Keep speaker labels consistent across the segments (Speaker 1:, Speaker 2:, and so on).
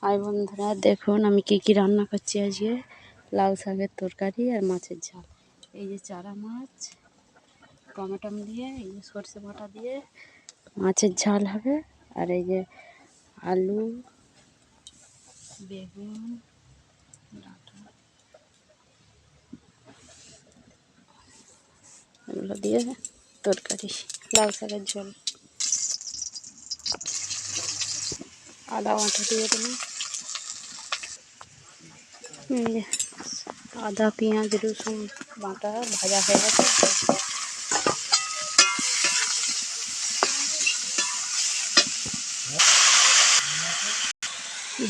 Speaker 1: High বন্ধুরা, দেখুন আমি কি রান্না করছি আজকে। লাউ শাকের তরকারি আর মাছের ঝাল। এই যে চারা মাছ টমেটো দিয়ে, এই যে সর্ষে বাটা দিয়ে মাছের ঝাল হবে। আর এই যে আলু, বেগুন, ডাঁটা এগুলো দিয়ে তরকারি, লাউ শাকের ঝোল। আদা বাটা দিয়ে দিলাম। এই যে আদা, পেঁয়াজ, রসুন বাটা ভাজা হয়ে গেছে।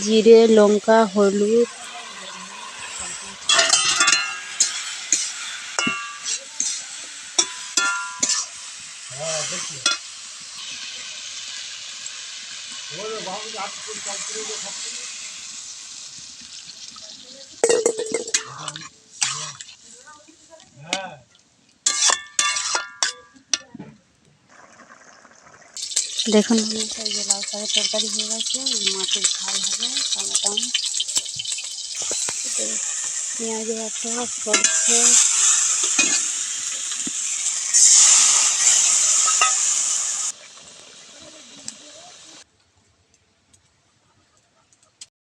Speaker 1: জিরে, লঙ্কা, হলুদ, দেখুন এই যে লাউ শাকের তরকারি হয়ে গেছে। মাছের ঝাল হবে, টমেটো, পেঁয়াজ বাটা, সরষে,